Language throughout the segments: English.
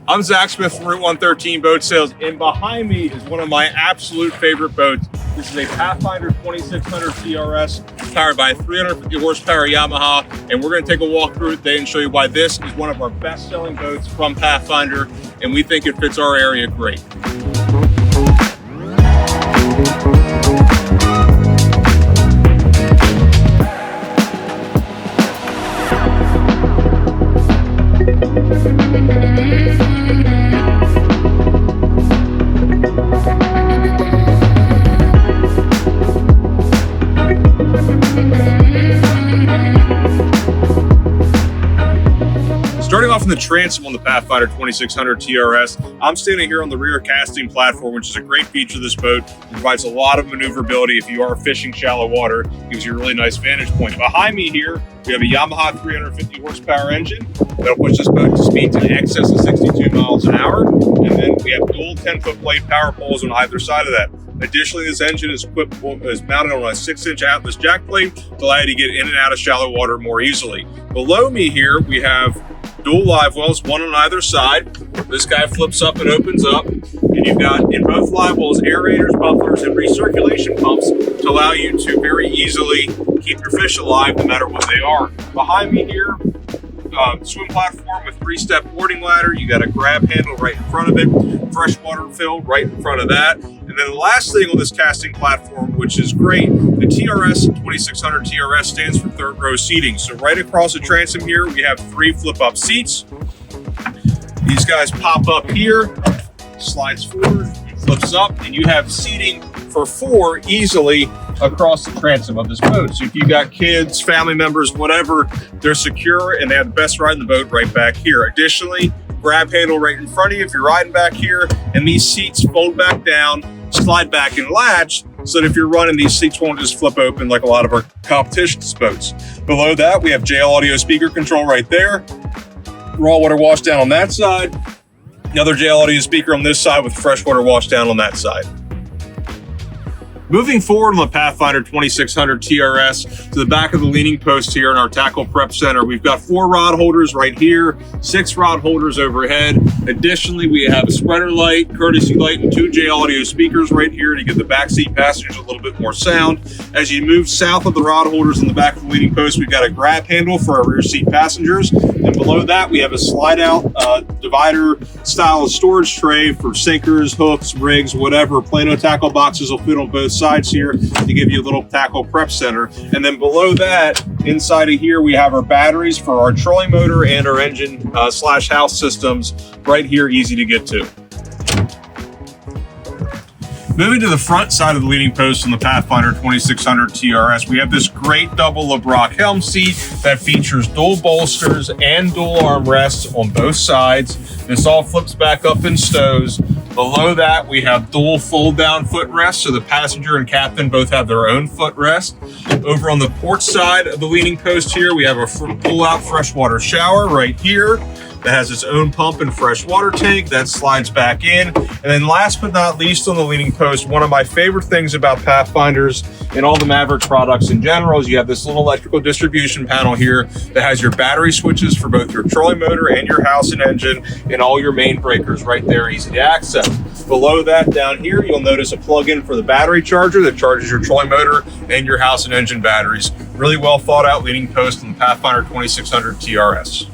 I'm Zach Smith from Route 113 Boat Sales, and behind me is one of my absolute favorite boats. This is a Pathfinder 2600 TRS powered by a 350 horsepower Yamaha, and we're going to take a walk through it today and show you why this is one of our best-selling boats from Pathfinder, and we think it fits our area great. Starting off in the transom on the Pathfinder 2600 TRS, I'm standing here on the rear casting platform, which is a great feature of this boat. It provides a lot of maneuverability if you are fishing shallow water. It gives you a really nice vantage point. Behind me here, we have a Yamaha 350 horsepower engine that'll push this boat to speeds in excess of 62 miles an hour. And then we have dual 10-foot blade power poles on either side of that. Additionally, this engine is mounted on a 6-inch Atlas jack plate to allow you to get in and out of shallow water more easily. Below me here, we have dual live wells, one on either side. This guy flips up and opens up, and you've got in both live wells aerators, buffers, and recirculation pumps to allow you to very easily keep your fish alive no matter what they are. Behind me here, swim platform with 3-step boarding ladder. You got a grab handle right in front of it, freshwater fill right in front of that. And then the last thing on this casting platform, which is great, the TRS 2600 TRS stands for third row seating. So right across the transom here, we have 3 flip-up seats. These guys pop up here, slides forward, flips up, and you have seating for 4 easily across the transom of this boat. So if you got kids, family members, whatever, they're secure and they have the best ride in the boat right back here. Additionally, grab handle right in front of you if you're riding back here, and these seats fold back down, slide back and latch, so that if you're running, these seats won't just flip open like a lot of our competition's boats. Below that, we have JL audio speaker control right there, raw water wash down on that side, another JL audio speaker on this side with freshwater wash down on that side. Moving forward on the Pathfinder 2600 TRS to the back of the leaning post here in our tackle prep center, we've got 4 rod holders right here, 6 rod holders overhead. Additionally, we have a spreader light, courtesy light, and 2 JL audio speakers right here to give the backseat passengers a little bit more sound. As you move south of the rod holders in the back of the leaning post, we've got a grab handle for our rear seat passengers. And below that, we have a slide out divider style of storage tray for sinkers, hooks, rigs, whatever. Plano tackle boxes will fit on both sides here to give you a little tackle prep center. And then below that, inside of here, we have our batteries for our trolling motor and our engine slash house systems right here, easy to get to. Moving to the front side of the leading post on the Pathfinder 2600 TRS, we have this great double LeBrock helm seat that features dual bolsters and dual armrests on both sides. This all flips back up and stows. Below that, we have dual fold-down footrests, so the passenger and captain both have their own footrest. Over on the port side of the leaning post here, we have a pull-out freshwater shower right here that has its own pump and fresh water tank that slides back in. And then last but not least on the leaning post, one of my favorite things about Pathfinders and all the Maverick products in general is you have this little electrical distribution panel here that has your battery switches for both your trolling motor and your house and engine, and all your main breakers right there, easy to access. Below that, down here, you'll notice a plug-in for the battery charger that charges your trolling motor and your house and engine batteries. Really well thought out leaning post on the Pathfinder 2600 TRS.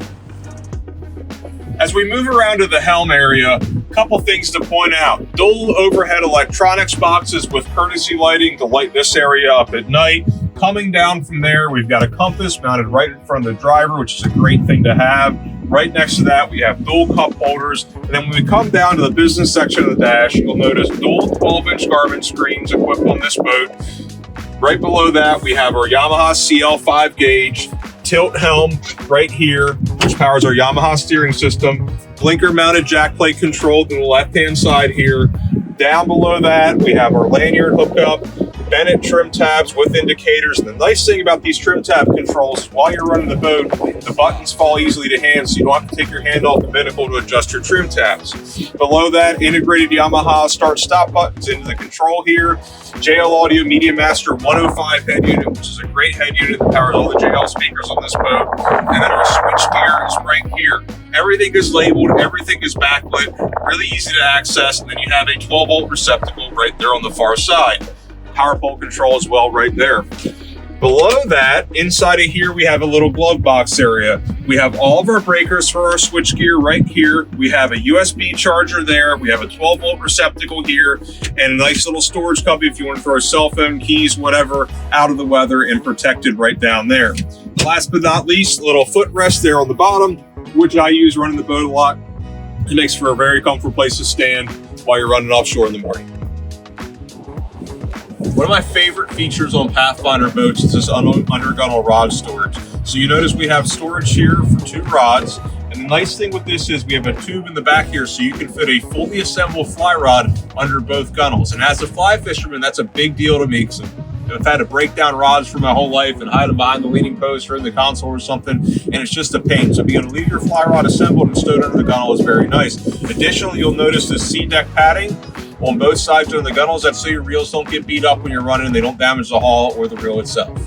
As we move around to the helm area, a couple things to point out. Dual overhead electronics boxes with courtesy lighting to light this area up at night. Coming down from there, we've got a compass mounted right in front of the driver, which is a great thing to have. Right next to that, we have dual cup holders. And then when we come down to the business section of the dash, you'll notice dual 12-inch Garmin screens equipped on this boat. Right below that, we have our Yamaha CL5 gauge tilt helm right here, which powers our Yamaha steering system. Blinker mounted jack plate control to the left-hand side here. Down below that, we have our lanyard hookup, Bennett trim tabs with indicators. And the nice thing about these trim tab controls is while you're running the boat, the buttons fall easily to hand, so you don't have to take your hand off the binnacle to adjust your trim tabs. Below that, integrated Yamaha start-stop buttons into the control here. JL Audio Media Master 105 head unit, which is a great head unit that powers all the JL speakers on this boat. And then our switch gear is right here. Everything is labeled, everything is backlit, really easy to access, and then you have a 12-volt receptacle right there on the far side. Power pole control as well right there. Below that, inside of here, we have a little glove box area. We have all of our breakers for our switch gear right here. We have a USB charger there. We have a 12-volt receptacle here and a nice little storage cubby if you want to throw a cell phone, keys, whatever, out of the weather and protected right down there. Last but not least, a little footrest there on the bottom, which I use running the boat a lot. It makes for a very comfortable place to stand while you're running offshore in the morning. One of my favorite features on Pathfinder boats is this undergunnel rod storage. So you notice we have storage here for 2 rods. And the nice thing with this is we have a tube in the back here so you can fit a fully assembled fly rod under both gunnels. And as a fly fisherman, that's a big deal to me because I've had to break down rods for my whole life and hide them behind the leaning post or in the console or something, and it's just a pain. So being able to leave your fly rod assembled and stowed under the gunnel is very nice. Additionally, you'll notice this C-deck padding on both sides of the gunnels. That's so your reels don't get beat up when you're running and they don't damage the hull or the reel itself.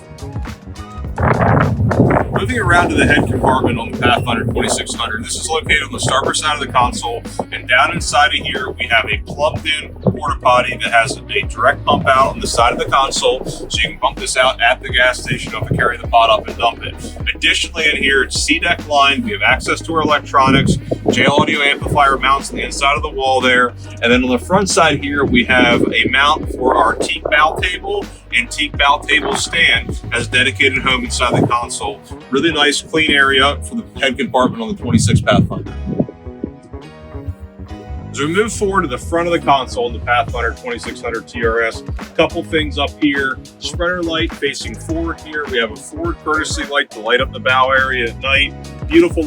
Moving around to the head compartment on the Pathfinder 2600, this is located on the starboard side of the console, and down inside of here we have a plumbed-in porta potty that has a direct pump out on the side of the console, so you can pump this out at the gas station. You don't have to carry the pot up and dump it. Additionally, in here it's C-deck lined. We have access to our electronics, JL Audio amplifier mounts on the inside of the wall there, and then on the front side here we have a mount for our teak bow table and teak bow table stand as dedicated home inside the console. Really nice, clean area for the head compartment on the 26 Pathfinder. As we move forward to the front of the console in the Pathfinder 2600 TRS, a couple things up here. Spreader light facing forward here. We have a forward courtesy light to light up the bow area at night. Beautiful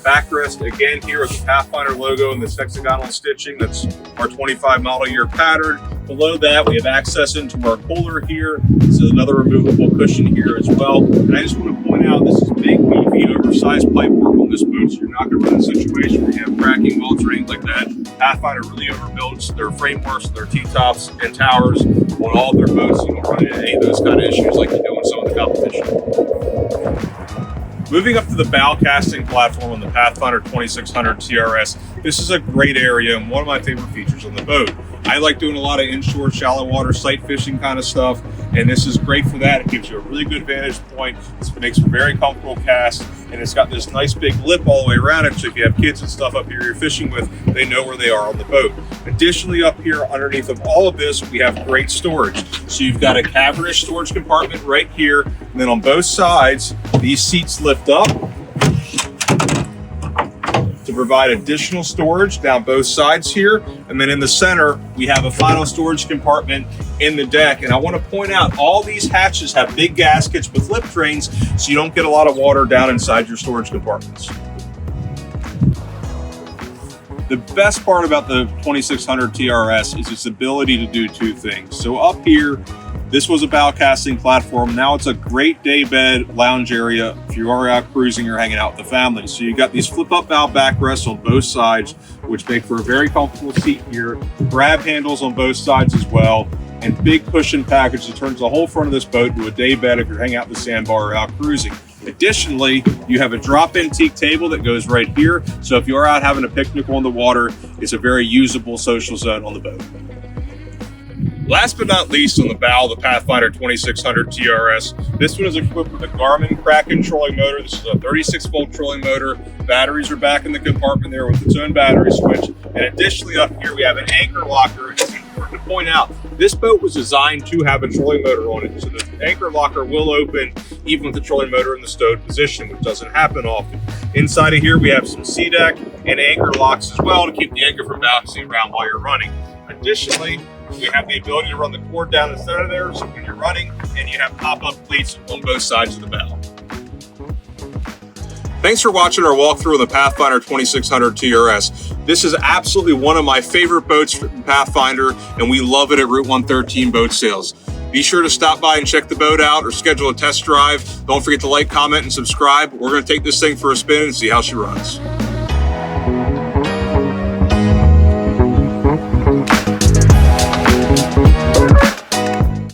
backrest again here with the Pathfinder logo and this hexagonal stitching. That's our 25 model year pattern. Below that, we have access into our cooler here. This is another removable cushion here as well. And I just want to point out, this is big, beefy, oversized pipe work on this boat, so you're not going to run in a situation where you have cracking welds or anything like that. Pathfinder really overbuilds their frameworks, their T-tops, and towers on all of their boats. You don't run into any of those kind of issues like you do in some of the competition. Moving up to the bow casting platform on the Pathfinder 2600 TRS, this is a great area and one of my favorite features on the boat. I like doing a lot of inshore, shallow water, sight fishing kind of stuff, and this is great for that. It gives you a really good vantage point. It makes a very comfortable cast, and it's got this nice big lip all the way around it, so if you have kids and stuff up here you're fishing with, they know where they are on the boat. Additionally, up here underneath of all of this, we have great storage. So you've got a cavernous storage compartment right here, and then on both sides, these seats lift up to provide additional storage down both sides here. And then in the center, we have a final storage compartment in the deck. And I want to point out, all these hatches have big gaskets with lip drains, so you don't get a lot of water down inside your storage compartments. The best part about the 2600 TRS is its ability to do 2 things. So up here, this was a bow casting platform. Now it's a great day bed lounge area if you are out cruising or hanging out with the family. So you got these flip up bow backrests on both sides, which make for a very comfortable seat here. Grab handles on both sides as well, and big cushion package that turns the whole front of this boat into a day bed if you're hanging out in the sandbar or out cruising. Additionally, you have a drop-in teak table that goes right here. So if you're out having a picnic on the water, it's a very usable social zone on the boat. Last but not least, on the bow of the Pathfinder 2600 TRS, this one is equipped with a Garmin Kraken trolling motor. This is a 36-volt trolling motor. Batteries are back in the compartment there with its own battery switch. And additionally, up here we have an anchor locker. It's important to point out, this boat was designed to have a trolling motor on it, so the anchor locker will open even with the trolling motor in the stowed position, which doesn't happen often. Inside of here, we have some C-deck and anchor locks as well to keep the anchor from bouncing around while you're running. Additionally, we have the ability to run the cord down the center there, so when you're running, and you have pop-up cleats on both sides of the bow. Thanks for watching our walkthrough of the Pathfinder 2600 TRS. This is absolutely one of my favorite boats from Pathfinder, and we love it at Route 113 Boat Sales. Be sure to stop by and check the boat out or schedule a test drive. Don't forget to like, comment, and subscribe. We're going to take this thing for a spin and see how she runs.